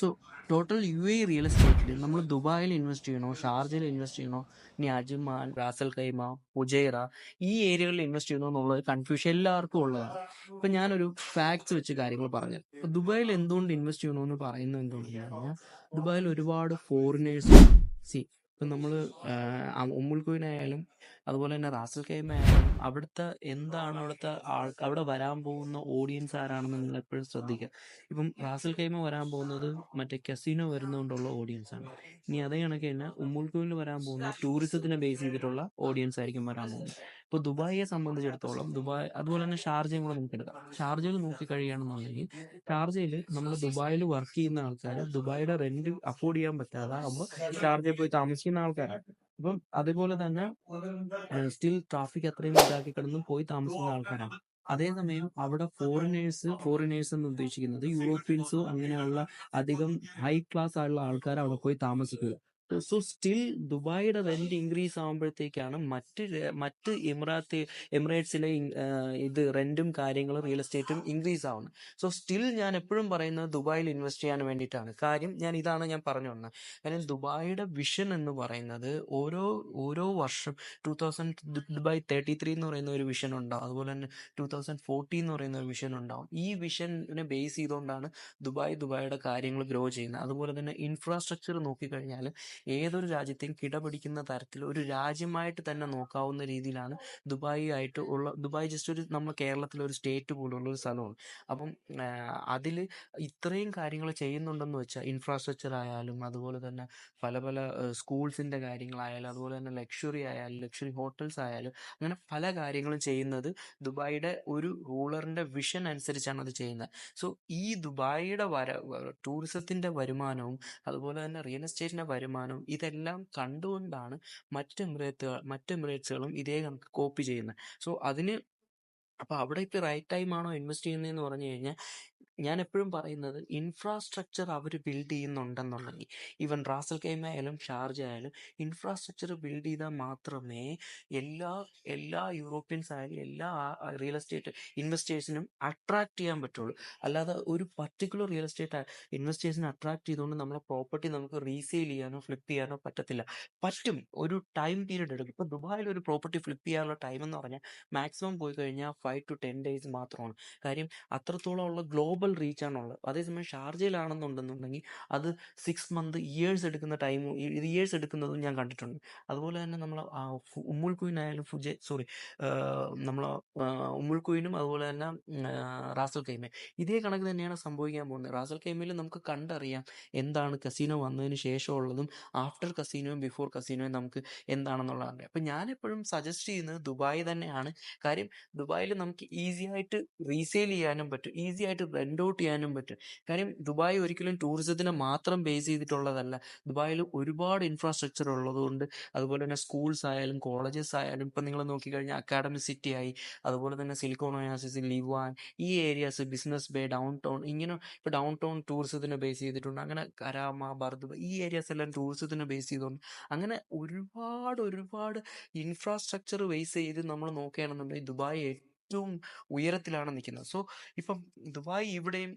So total real എസ്റ്റേറ്റിൽ നമ്മൾ ദുബായിൽ ഇൻവെസ്റ്റ് ചെയ്യണോ, ഷാർജയിൽ ഇൻവെസ്റ്റ് ചെയ്യണോ, ഇനി അജ്മാൻ, റാസൽ ഖൈമ, ഫുജൈറ ഈ ഏരിയകളിൽ ഇൻവെസ്റ്റ് ചെയ്യണോ എന്നുള്ളത് കൺഫ്യൂഷൻ എല്ലാവർക്കും ഉള്ളതാണ്. ഇപ്പൊ ഞാനൊരു ഫാക്ട്സ് വെച്ച് കാര്യങ്ങൾ പറഞ്ഞു. ഇപ്പൊ ദുബായിൽ എന്തുകൊണ്ട് ഇൻവെസ്റ്റ് ചെയ്യണമെന്ന് പറയുന്നത് എന്തുകൊണ്ടാണ് പറഞ്ഞാൽ, ദുബായിൽ ഒരുപാട് ഫോറിനേഴ്സ് സി ഇപ്പം നമ്മൾ ഉമ്മുൽ ഖുവൈനായാലും അതുപോലെ തന്നെ റാസൽ ഖൈമ ആയാലും അവിടുത്തെ എന്താണ് അവിടെ വരാൻ പോകുന്ന ഓഡിയൻസ് ആരാണെന്ന് നിങ്ങൾ എപ്പോഴും ശ്രദ്ധിക്കുക. ഇപ്പം റാസൽ ഖൈമ വരാൻ പോകുന്നത് മറ്റേ കസീനോ വരുന്നതുകൊണ്ടുള്ള ഓഡിയൻസ് ആണ്. ഇനി അതേ കണക്ക് തന്നെ ഉമ്മുൽ ഖുവൈനിൽ വരാൻ പോകുന്നത് ടൂറിസത്തിനെ ബേസ് ചെയ്തിട്ടുള്ള ഓഡിയൻസ് ആയിരിക്കും വരാൻ പോകുന്നത്. ഇപ്പോൾ ദുബായിയെ സംബന്ധിച്ചിടത്തോളം ദുബായ് അതുപോലെ തന്നെ ഷാർജയും കൂടെ നമുക്ക് എടുക്കാം. ഷാർജയിൽ നോക്കി കഴിയുകയാണെന്നുണ്ടെങ്കിൽ ഷാർജയിൽ നമ്മൾ ദുബായിൽ വർക്ക് ചെയ്യുന്ന ആൾക്കാർ ദുബായിയുടെ റെന്റ് അഫോർഡ് ചെയ്യാൻ പറ്റാതെ ആകുമ്പോൾ ഷാർജയിൽ പോയി താമസിക്കുന്ന ആൾക്കാരാണ്. അപ്പം അതുപോലെ തന്നെ സ്റ്റിൽ ട്രാഫിക് അത്രയും ഇതാക്കി കിടന്ന് പോയി താമസിക്കുന്ന ആൾക്കാരാണ്. അതേസമയം അവിടെ ഫോറിനേഴ്സ് എന്ന് ഉദ്ദേശിക്കുന്നത് യൂറോപ്യൻസോ അങ്ങനെയുള്ള അധികം ഹൈ ക്ലാസ് ആയുള്ള ആൾക്കാർ അവിടെ പോയി താമസിക്കുക. സോ സ്റ്റിൽ ദുബായിയുടെ റെന്റ് ഇൻക്രീസ് ആകുമ്പോഴത്തേക്കാണ് മറ്റ് എമിറേറ്റ്സിലെ ഇത് റെന്റും കാര്യങ്ങളും റിയൽ എസ്റ്റേറ്റും ഇൻക്രീസ് ആവുന്നത്. സോ സ്റ്റിൽ ഞാൻ എപ്പോഴും പറയുന്നത് ദുബായിൽ ഇൻവെസ്റ്റ് ചെയ്യാൻ വേണ്ടിയിട്ടാണ്. കാര്യം ഇതാണ് ഞാൻ പറഞ്ഞു വന്നത്. കാര്യം ദുബായിയുടെ വിഷൻ എന്ന് പറയുന്നത് ഓരോ വർഷം 2033 എന്ന് പറയുന്ന ഒരു വിഷൻ ഉണ്ടാവും. അതുപോലെ തന്നെ 2040 എന്ന് പറയുന്ന ഒരു വിഷൻ ഉണ്ടാവും. ഈ വിഷനെ ബേസ് ചെയ്തുകൊണ്ടാണ് ദുബായിയുടെ കാര്യങ്ങൾ ഗ്രോ ചെയ്യുന്നത്. അതുപോലെ തന്നെ ഇൻഫ്രാസ്ട്രക്ചർ നോക്കിക്കഴിഞ്ഞാൽ ഏതൊരു രാജ്യത്തെയും കിടപിടിക്കുന്ന തരത്തിൽ ഒരു രാജ്യമായിട്ട് തന്നെ നോക്കാവുന്ന രീതിയിലാണ് ദുബായ് ജസ്റ്റ് ഒരു നമ്മുടെ കേരളത്തിലെ ഒരു സ്റ്റേറ്റ് പോലുള്ള ഒരു സ്ഥലമാണ്. അപ്പം അതിൽ ഇത്രയും കാര്യങ്ങൾ ചെയ്യുന്നുണ്ടെന്ന് വെച്ചാൽ ഇൻഫ്രാസ്ട്രക്ചർ ആയാലും അതുപോലെ തന്നെ പല പല സ്കൂൾസിൻ്റെ കാര്യങ്ങളായാലും അതുപോലെ തന്നെ ലക്ഷറി ഹോട്ടൽസ് ആയാലും അങ്ങനെ പല കാര്യങ്ങളും ചെയ്യുന്നത് ദുബായിയുടെ ഒരു റൂളറിൻ്റെ വിഷൻ അനുസരിച്ചാണ് അത് ചെയ്യുന്നത്. സോ ഈ ദുബായിയുടെ ടൂറിസത്തിൻ്റെ വരുമാനവും അതുപോലെ തന്നെ റിയൽ എസ്റ്റേറ്റിൻ്റെ വരുമാനവും ഇതെല്ലാം കണ്ടുകൊണ്ടാണ് മറ്റ് എമിറേറ്റ്സുകളും ഇതേ കണക്ക് കോപ്പി ചെയ്യുന്നത്. സോ അപ്പോൾ അവിടെ ഇപ്പോൾ റൈറ്റ് ടൈമാണോ ഇൻവെസ്റ്റ് ചെയ്യുന്നതെന്ന് പറഞ്ഞു കഴിഞ്ഞാൽ ഞാൻ എപ്പോഴും പറയുന്നത് ഇൻഫ്രാസ്ട്രക്ചർ അവർ ബിൽഡ് ചെയ്യുന്നുണ്ടെന്നുണ്ടെങ്കിൽ ഈവൻ റാസൽ ഖൈമ ആയാലും ഷാർജ ആയാലും ഇൻഫ്രാസ്ട്രക്ചർ ബിൽഡ് ചെയ്താൽ മാത്രമേ എല്ലാ യൂറോപ്യൻസ് ആയാലും എല്ലാ റിയൽ എസ്റ്റേറ്റ് ഇൻവെസ്റ്റേഴ്സിനും അട്രാക്ട് ചെയ്യാൻ പറ്റുള്ളൂ. അല്ലാതെ ഒരു പർട്ടിക്കുലർ റിയൽ എസ്റ്റേറ്റ് ഇൻവെസ്റ്റേഴ്സിനെ അട്രാക്ട് ചെയ്തുകൊണ്ട് നമ്മളെ പ്രോപ്പർട്ടി നമുക്ക് റീസെയിൽ ചെയ്യാനോ ഫ്ലിപ്പ് ചെയ്യാനോ പറ്റത്തില്ല. പറ്റും, ഒരു ടൈം പീരീഡ് എടുക്കും. ഇപ്പോൾ ദുബായിൽ ഒരു പ്രോപ്പർട്ടി ഫ്ലിപ്പ് ചെയ്യാനുള്ള ടൈം എന്ന് പറഞ്ഞാൽ മാക്സിമം പോയി കഴിഞ്ഞാൽ 5 to 10 days മാത്രമാണ്. കാര്യം അത്രത്തോളം ഉള്ള ഗ്ലോബൽ റീച്ചാണുള്ളത്. അതേസമയം ഷാർജയിലാണെന്നുണ്ടെന്നുണ്ടെങ്കിൽ അത് 6 months ഇയേഴ്സ് എടുക്കുന്നതും ഞാൻ കണ്ടിട്ടുണ്ട്. അതുപോലെ തന്നെ നമ്മൾ ഉമ്മുൽ ഖുവൈൻ ആയാലും നമ്മൾ ഉമ്മുൽ ഖുവൈനും അതുപോലെ തന്നെ റാസൽ ഖൈമ ഇതേ കണക്ക് തന്നെയാണ് സംഭവിക്കാൻ പോകുന്നത്. റാസൽ ഖൈമയിൽ നമുക്ക് കണ്ടറിയാം എന്താണ് കസീനോ വന്നതിന് ശേഷമുള്ളതും ആഫ്റ്റർ കസീനോയും ബിഫോർ കസീനോയും നമുക്ക് എന്താണെന്നുള്ളത് അറിയാം. അപ്പം ഞാൻ എപ്പോഴും സജസ്റ്റ് ചെയ്യുന്നത് ദുബായ് തന്നെയാണ്. കാര്യം ദുബായിൽ നമുക്ക് ഈസി ആയിട്ട് റീസെയിൽ ചെയ്യാനും പറ്റും, ഈസി ആയിട്ട് റെന്റ് ഔട്ട് ചെയ്യാനും പറ്റും. കാര്യം ദുബായ് ഒരിക്കലും ടൂറിസത്തിനെ മാത്രം ബേസ് ചെയ്തിട്ടുള്ളതല്ല. ദുബായിൽ ഒരുപാട് ഇൻഫ്രാസ്ട്രക്ചർ ഉള്ളതുകൊണ്ട് അതുപോലെ തന്നെ സ്കൂൾസ് ആയാലും കോളേജസ് ആയാലും ഇപ്പം നിങ്ങൾ നോക്കിക്കഴിഞ്ഞാൽ അക്കാഡമിക് സിറ്റി ആയി, അതുപോലെ തന്നെ സിലിക്കോൺ ഒയാസിസ്, ലിവാൻ, ഈ areas, business bay, down town, ഇങ്ങനെ ഇപ്പോൾ ഡൗൺ ടൗൺ ടൂറിസത്തിനെ ബേസ് ചെയ്തിട്ടുണ്ട്. അങ്ങനെ കരാമ, ബർദുബ ഈ ഏരിയാസ് എല്ലാം ടൂറിസത്തിനെ ബേസ് ചെയ്തുകൊണ്ട് അങ്ങനെ ഒരുപാട് ഇൻഫ്രാസ്ട്രക്ചർ ബേസ് ചെയ്ത് നമ്മൾ നോക്കുകയാണെന്നുണ്ടെങ്കിൽ ദുബായ് ഏറ്റവും ഉയരത്തിലാണ് നിൽക്കുന്നത്. സോ ഇപ്പം ദുബായ് ഇവിടെയും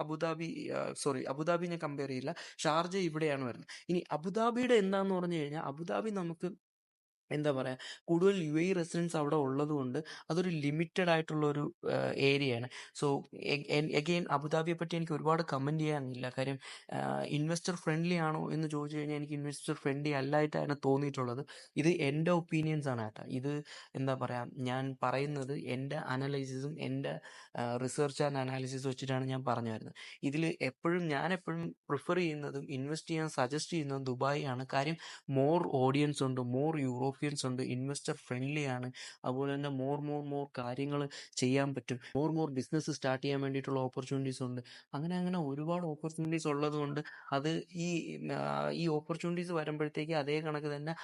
അബുദാബി ഞാൻ കമ്പയർ ചെയ്യില്ല, ഷാർജ ഇവിടെയാണ് വരുന്നത്. ഇനി അബുദാബിയുടെ എന്താന്ന് പറഞ്ഞു കഴിഞ്ഞാൽ അബുദാബി നമുക്ക് എന്താ പറയുക, കൂടുതൽ റെസിഡൻസ് അവിടെ ഉള്ളത് കൊണ്ട് അതൊരു ലിമിറ്റഡ് ആയിട്ടുള്ളൊരു ഏരിയയാണ്. സോ എഗെയിൻ അബുദാബിയെ പറ്റി എനിക്ക് ഒരുപാട് കമൻറ്റ് ചെയ്യാനില്ല. കാര്യം ഇൻവെസ്റ്റർ ഫ്രണ്ട്ലി ആണോ എന്ന് ചോദിച്ചു കഴിഞ്ഞാൽ എനിക്ക് ഇൻവെസ്റ്റർ ഫ്രണ്ട്ലി അല്ലായിട്ടാണ് തോന്നിയിട്ടുള്ളത്. ഇത് എൻ്റെ ഒപ്പീനിയൻസ് ആണ് കേട്ടോ. ഇത് എന്താ പറയുക, ഞാൻ പറയുന്നത് എൻ്റെ അനലൈസിസും എൻ്റെ റിസർച്ച് ആൻഡ് അനാലിസിസ് വെച്ചിട്ടാണ് ഞാൻ പറഞ്ഞു വരുന്നത്. ഞാൻ എപ്പോഴും പ്രിഫർ ചെയ്യുന്നതും ഇൻവെസ്റ്റ് ചെയ്യാൻ സജസ്റ്റ് ചെയ്യുന്നതും ദുബായ് ആണ്. കാര്യം മോർ ഓഡിയൻസ് ഉണ്ട്, മോർ യൂറോപ്യൻസ് ഉണ്ട്, ഇൻവെസ്റ്റർ ഫ്രണ്ട്ലി ആണ്. അതുപോലെ തന്നെ മോർ കാര്യങ്ങൾ ചെയ്യാൻ പറ്റും, മോർ ബിസിനസ് സ്റ്റാർട്ട് ചെയ്യാൻ വേണ്ടിയിട്ടുള്ള ഓപ്പർച്യൂണിറ്റീസ് ഉണ്ട്. അങ്ങനെ ഒരുപാട് ഓപ്പർച്യൂണിറ്റീസ് ഉള്ളത് കൊണ്ട് അത് ഈ ഓപ്പർച്യൂണിറ്റീസ് വരുമ്പോഴത്തേക്ക് അതേ കണക്ക് തന്നെ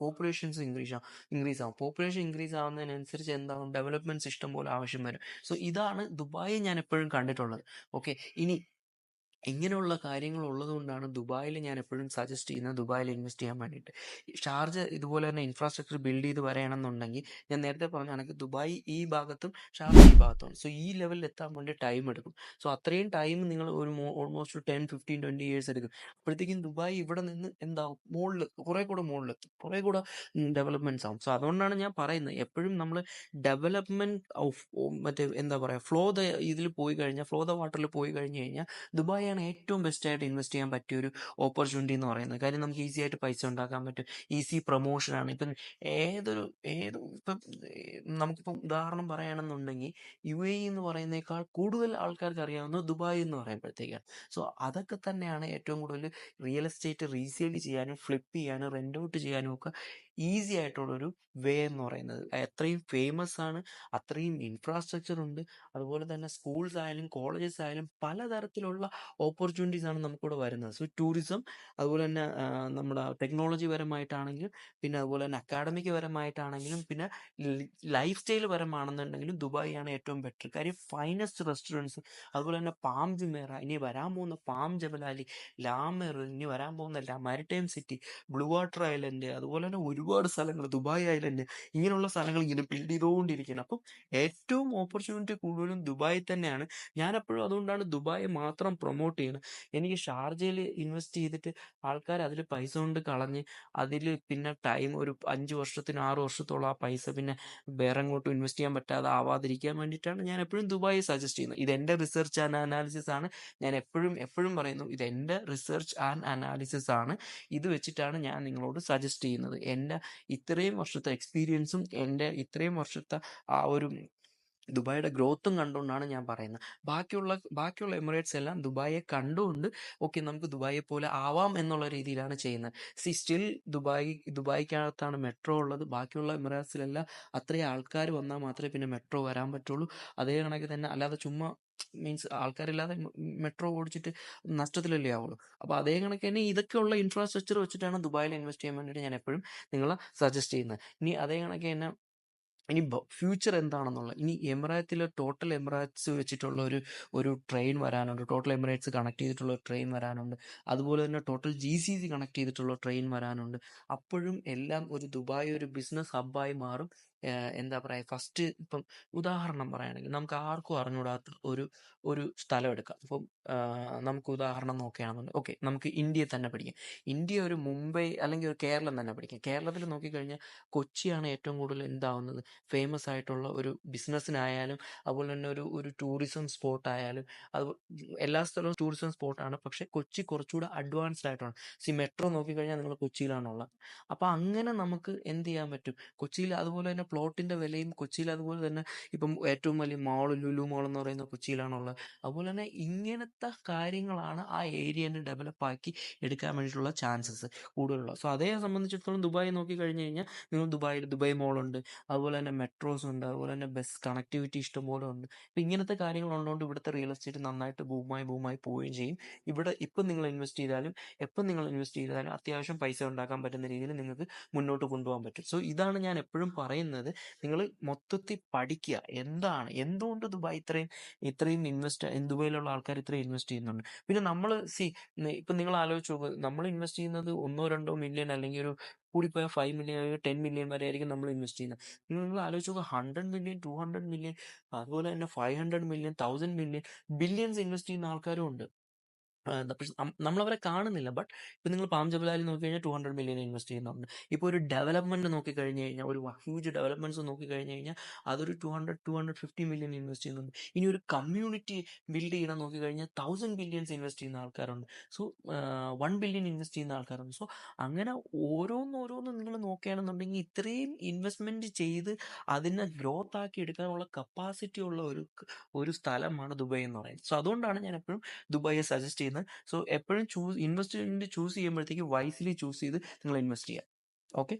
പോപ്പുലേഷൻസ് ഇൻക്രീസ് ആവും. പോപ്പുലേഷൻ ഇൻക്രീസ് ആവുന്നതിനനുസരിച്ച് എന്താവും, ഡെവലപ്മെന്റ്സ് ഇഷ്ടംപോലെ ആവശ്യം വരും. സോ ഇതാണ് ദുബായ് ഞാൻ എപ്പോഴും കണ്ടിട്ടുള്ളത്. ഓക്കെ, ഇനി ഇങ്ങനെയുള്ള കാര്യങ്ങൾ ഉള്ളതുകൊണ്ടാണ് ദുബായിൽ ഞാൻ എപ്പോഴും സജസ്റ്റ് ചെയ്യുന്നത് ദുബായിൽ ഇൻവെസ്റ്റ് ചെയ്യാൻ വേണ്ടിയിട്ട്. ഈ ഷാർജ ഇതുപോലെ തന്നെ ഇൻഫ്രാസ്ട്രക്ചർ ബിൽഡ് ചെയ്ത് വരണമെന്നുണ്ടെങ്കിൽ ഞാൻ നേരത്തെ പറഞ്ഞ കണക്ക് ദുബായ് ഈ ഭാഗത്തും ഷാർജ ഈ ഭാഗത്തുമാണ്. സോ ഈ ലെവലിൽ എത്താൻ വേണ്ടി ടൈം എടുക്കും. സോ അത്രയും ടൈം നിങ്ങൾ ഒരു ഓൾമോസ്റ്റ് 10, 15, 20 ഇയേഴ്സ് എടുക്കും. അപ്പോഴത്തേക്കും ദുബായ് ഇവിടെ നിന്ന് എന്താവും, മുകളിൽ കുറെ കൂടെ മുകളിലെത്തും, കുറെ കൂടെ ഡെവലപ്മെന്റ്സ് ആവും. സോ അതുകൊണ്ടാണ് ഞാൻ പറയുന്നത് എപ്പോഴും നമ്മൾ ഡെവലപ്മെന്റ് ഓഫ് മറ്റേ എന്താ പറയുക ഇതിൽ പോയി കഴിഞ്ഞാൽ, ഫ്ലോ ദ വാട്ടറിൽ പോയി കഴിഞ്ഞ് കഴിഞ്ഞാൽ ദുബായ് ആണ് ഏറ്റവും ബെസ്റ്റ് ആയിട്ട് ഇൻവെസ്റ്റ് ചെയ്യാൻ പറ്റിയ ഒരു ഓപ്പർച്യൂണിറ്റി എന്ന് പറയുന്നത്. കാര്യം നമുക്ക് ഈസി ആയിട്ട് പൈസ ഉണ്ടാക്കാൻ പറ്റും, ഈസി പ്രൊമോഷനാണ്. ഇപ്പം ഏതൊരു ഏത് ഇപ്പം നമുക്കിപ്പം ഉദാഹരണം പറയുകയാണെന്നുണ്ടെങ്കിൽ UAE എന്ന് പറയുന്നേക്കാൾ കൂടുതൽ ആൾക്കാർക്ക് അറിയാവുന്നത് ദുബായ് എന്ന് പറയുമ്പോഴത്തേക്കാണ്. സോ അതൊക്കെ തന്നെയാണ് ഏറ്റവും കൂടുതൽ റിയൽ എസ്റ്റേറ്റ് റീസെയിൽ ചെയ്യാനും ഫ്ലിപ്പ് ചെയ്യാനും റെന്റ് ഔട്ട് ചെയ്യാനും ഒക്കെ ഈസി ആയിട്ടുള്ളൊരു വേ എന്ന് പറയുന്നത്. അത്രയും ഫേമസ് ആണ്, അത്രയും ഇൻഫ്രാസ്ട്രക്ചർ ഉണ്ട്. അതുപോലെ തന്നെ സ്കൂൾസ് ആയാലും കോളേജസ് ആയാലും പലതരത്തിലുള്ള ഓപ്പർച്യൂണിറ്റീസ് ആണ് നമുക്കിവിടെ വരുന്നത്. സോ ടൂറിസം, അതുപോലെ തന്നെ നമ്മുടെ ടെക്നോളജി പരമായിട്ടാണെങ്കിലും, പിന്നെ അതുപോലെ തന്നെ അക്കാഡമിക് പരമായിട്ടാണെങ്കിലും, പിന്നെ ലൈഫ് സ്റ്റൈൽ പരമാണെന്നുണ്ടെങ്കിലും ദുബായ് ആണ് ഏറ്റവും ബെറ്റർ. കാര്യം ഫൈനസ്റ്റ് റെസ്റ്റോറൻറ്റ്സ്, അതുപോലെ തന്നെ പാം ജുമേറ, ഇനി വരാൻ പോകുന്ന പാം ജബലാലി, ലാമെർ, ഇനി വരാൻ പോകുന്ന maritime city, blue water island, അതുപോലെ തന്നെ ഒരുപാട് സ്ഥലങ്ങൾ, ദുബായ് ഐലൻഡ്, ഇങ്ങനെയുള്ള സ്ഥലങ്ങൾ ഇങ്ങനെ ബിൽഡ് ചെയ്തുകൊണ്ടിരിക്കുകയാണ്. അപ്പം ഏറ്റവും ഓപ്പർച്യൂണിറ്റി കൂടുതലും ദുബായിൽ തന്നെയാണ്. ഞാൻ എപ്പോഴും അതുകൊണ്ടാണ് ദുബായ് മാത്രം പ്രൊമോട്ട് ചെയ്യുന്നത്. എനിക്ക് ഷാർജയിൽ ഇൻവെസ്റ്റ് ചെയ്തിട്ട് ആൾക്കാർ അതിൽ പൈസ കൊണ്ട് കളഞ്ഞ് അതിൽ പിന്നെ ടൈം ഒരു 5 വർഷത്തിന് 6 വർഷത്തോളം ആ പൈസ പിന്നെ വേറെ എങ്ങോട്ടും ഇൻവെസ്റ്റ് ചെയ്യാൻ പറ്റാതെ ആവാതിരിക്കാൻ വേണ്ടിയിട്ടാണ് ഞാൻ എപ്പോഴും ദുബായ് സജസ്റ്റ് ചെയ്യുന്നത്. ഇതെൻ്റെ റിസർച്ച് ആൻഡ് അനാലിസിസ് ആണ്. ഞാൻ എപ്പോഴും എപ്പോഴും പറയുന്നു, ഇതെൻ്റെ റിസർച്ച് ആൻഡ് അനാലിസിസ് ആണ്. ഇത് വെച്ചിട്ടാണ് ഞാൻ നിങ്ങളോട് സജസ്റ്റ് ചെയ്യുന്നത്. എൻ്റെ ഇത്രയും വർഷത്തെ എക്സ്പീരിയൻസും എൻ്റെ ഇത്രയും വർഷത്തെ ആ ഒരു ദുബായിയുടെ ഗ്രോത്തും കണ്ടുകൊണ്ടാണ് ഞാൻ പറയുന്നത്. ബാക്കിയുള്ള എമിറേറ്റ്സ് എല്ലാം ദുബായെ കണ്ടുകൊണ്ട് ഓക്കെ നമുക്ക് ദുബായെ പോലെ ആവാം എന്നുള്ള രീതിയിലാണ് ചെയ്യുന്നത്. സ്റ്റിൽ ദുബായിക്കകത്താണ് മെട്രോ ഉള്ളത്. ബാക്കിയുള്ള എമിറേറ്റ്സിലെല്ലാം അത്രയും ആൾക്കാർ വന്നാൽ മാത്രമേ പിന്നെ മെട്രോ വരാൻ പറ്റുള്ളൂ. അതേ കണക്ക് തന്നെ, അല്ലാതെ ചുമ്മാ മീൻസ് ആൾക്കാരില്ലാതെ മെട്രോ ഓടിച്ചിട്ട് നഷ്ടത്തിലല്ലേ ആവുള്ളൂ. അപ്പോൾ അതേ കണക്ക് തന്നെ ഇതൊക്കെയുള്ള ഇൻഫ്രാസ്ട്രക്ചർ വെച്ചിട്ടാണ് ദുബായിൽ ഇൻവെസ്റ്റ് ചെയ്യാൻ വേണ്ടിയിട്ട് ഞാൻ എപ്പോഴും നിങ്ങളെ സജസ്റ്റ് ചെയ്യുന്നത്. ഇനി അതേ കണക്ക് തന്നെ ഇനി ഫ്യൂച്ചർ എന്താണെന്നുള്ളത്, ഇനി ടോട്ടൽ എമിറേറ്റ്സ് വെച്ചിട്ടുള്ള ഒരു ട്രെയിൻ വരാനുണ്ട്, ടോട്ടൽ എമിറേറ്റ്സ് കണക്ട് ചെയ്തിട്ടുള്ള ഒരു ട്രെയിൻ വരാനുണ്ട്. അതുപോലെ തന്നെ ടോട്ടൽ GCC കണക്ട് ചെയ്തിട്ടുള്ള ട്രെയിൻ വരാനുണ്ട്. അപ്പോഴും എല്ലാം ഒരു ദുബായ് ഒരു ബിസിനസ് ഹബ്ബായി മാറും. എന്താ പറയുക, ഫസ്റ്റ് ഇപ്പം ഉദാഹരണം പറയുകയാണെങ്കിൽ നമുക്ക് ആർക്കും അറിഞ്ഞുകൂടാത്ത ഒരു ഒരു സ്ഥലം എടുക്കാം. ഇപ്പം നമുക്ക് ഉദാഹരണം നോക്കുകയാണെന്നുണ്ടെങ്കിൽ ഓക്കെ, നമുക്ക് ഇന്ത്യയെ തന്നെ പഠിക്കാം. ഇന്ത്യ ഒരു മുംബൈ അല്ലെങ്കിൽ ഒരു കേരളം തന്നെ പഠിക്കാം. കേരളത്തിൽ നോക്കിക്കഴിഞ്ഞാൽ കൊച്ചിയാണ് ഏറ്റവും കൂടുതൽ എന്താവുന്നത്, ഫേമസ് ആയിട്ടുള്ള ഒരു ബിസിനസ്സിനായാലും അതുപോലെ തന്നെ ഒരു ടൂറിസം സ്പോട്ട് ആയാലും. അത് എല്ലാ സ്ഥലവും ടൂറിസം സ്പോട്ടാണ്, പക്ഷെ കൊച്ചി കുറച്ചുകൂടെ അഡ്വാൻസ്ഡ് ആയിട്ടാണ്. മെട്രോ നോക്കിക്കഴിഞ്ഞാൽ നിങ്ങൾ കൊച്ചിയിലാണുള്ളത്. അപ്പോൾ അങ്ങനെ നമുക്ക് എന്ത് ചെയ്യാൻ പറ്റും, കൊച്ചിയിൽ അതുപോലെ തന്നെ പ്ലോട്ടിൻ്റെ വിലയും കൊച്ചിയിൽ അതുപോലെ തന്നെ ഇപ്പം ഏറ്റവും വലിയ മാൾ ലുലു മാൾ എന്ന് പറയുന്ന കൊച്ചിയിലാണുള്ളത്. അതുപോലെ തന്നെ ഇങ്ങനത്തെ കാര്യങ്ങളാണ് ആ ഏരിയനെ ഡെവലപ്പാക്കി എടുക്കാൻ വേണ്ടിയിട്ടുള്ള ചാൻസസ് കൂടുതലുള്ളത്. സോ അതേ സംബന്ധിച്ചിടത്തോളം ദുബായ് നോക്കിക്കഴിഞ്ഞ് കഴിഞ്ഞാൽ നിങ്ങൾ ദുബായ് മോളുണ്ട്, അതുപോലെ തന്നെ മെട്രോസ് ഉണ്ട്, അതുപോലെ തന്നെ ബസ് കണക്ടിവിറ്റി ഇഷ്ടംപോലെ ഉണ്ട്. അപ്പം ഇങ്ങനത്തെ കാര്യങ്ങൾ ഉള്ളതുകൊണ്ട് ഇവിടുത്തെ റിയൽ എസ്റ്റേറ്റ് നന്നായിട്ട് ബൂമായി പോവുകയും ചെയ്യും. ഇവിടെ ഇപ്പം നിങ്ങൾ ഇൻവെസ്റ്റ് ചെയ്താലും അത്യാവശ്യം പൈസ ഉണ്ടാക്കാൻ പറ്റുന്ന രീതിയിൽ നിങ്ങൾക്ക് മുന്നോട്ട് കൊണ്ടുപോകാൻ പറ്റും. സോ ഇതാണ് ഞാൻ എപ്പോഴും പറയുന്നത്, നിങ്ങൾ മൊത്തത്തിൽ പഠിക്കുക, എന്തുകൊണ്ട് ദുബായ് ഇത്രയും ദുബായിലുള്ള ആൾക്കാർ ഇത്രയും ഇൻവെസ്റ്റ് ചെയ്യുന്നുണ്ട്. പിന്നെ നമ്മൾ ഇപ്പം നിങ്ങൾ ആലോചിച്ച് നോക്കുക, നമ്മൾ ഇൻവെസ്റ്റ് ചെയ്യുന്നത് 1, 2 മില്യൺ അല്ലെങ്കിൽ ഒരു കൂടിപ്പോയാൽ 5 മില്യൺ അല്ലെങ്കിൽ 10 മില്യൺ വരെ ആയിരിക്കും നമ്മൾ ഇൻവെസ്റ്റ് ചെയ്യുന്നത്. നിങ്ങൾ ആലോചിച്ച് നോക്കുക, 100 മില്യൺ, 200 മില്യൺ, അതുപോലെ തന്നെ 500 മില്യൺ, 1000 മില്യൺ, ബില്യൺസ് ഇൻവെസ്റ്റ് ചെയ്യുന്ന ആൾക്കാരും ഉണ്ട്. പക്ഷെ നമ്മളവരെ കാണുന്നില്ല. ബട്ട് ഇപ്പം നിങ്ങൾ പാം ജബലാലി നോക്കിക്കഴിഞ്ഞാൽ 200 മില്യൺ ഇൻവെസ്റ്റ് ചെയ്യുന്നുണ്ട്. ഇപ്പോൾ ഒരു ഡെവലപ്മെന്റ് നോക്കിക്കഴിഞ്ഞ് കഴിഞ്ഞാൽ, ഒരു ഹ്യൂജ് ഡെവലപ്മെന്റ്സ് നോക്കിക്കഴിഞ്ഞ് കഴിഞ്ഞാൽ അതൊരു 250 മില്യൺ ഇൻവെസ്റ്റ് ചെയ്യുന്നുണ്ട്. ഇനി ഒരു കമ്മ്യൂണിറ്റി ബിൽഡ് ചെയ്യണം നോക്കിക്കഴിഞ്ഞാൽ 1000 ബില്യൺസ് ഇൻവെസ്റ്റ് ചെയ്യുന്ന ആൾക്കാരുണ്ട്. സോ 1 ബില്യൺ ഇൻവെസ്റ്റ് ചെയ്യുന്ന ആൾക്കാരുണ്ട്. സോ അങ്ങനെ ഓരോന്നോരോന്ന് നിങ്ങൾ നോക്കുകയാണെന്നുണ്ടെങ്കിൽ ഇത്രയും ഇൻവെസ്റ്റ്മെന്റ് ചെയ്ത് അതിനെ ഗ്രോത്ത് ആക്കി എടുക്കാനുള്ള കപ്പാസിറ്റി ഉള്ള ഒരു സ്ഥലമാണ് ദുബായ് എന്ന് പറയുന്നത്. സോ അതുകൊണ്ടാണ് ഞാൻ എപ്പോഴും ദുബായിയെ സജസ്റ്റ് ചെയ്യുന്നത്. സോ എപ്പോഴും ഇൻവെസ്റ്റ്മെന്റ് ചൂസ് ചെയ്യുമ്പോഴത്തേക്ക് വൈസ്ലി ചൂസ് ചെയ്ത് നിങ്ങൾ ഇൻവെസ്റ്റ് ചെയ്യുക. ഓക്കെ.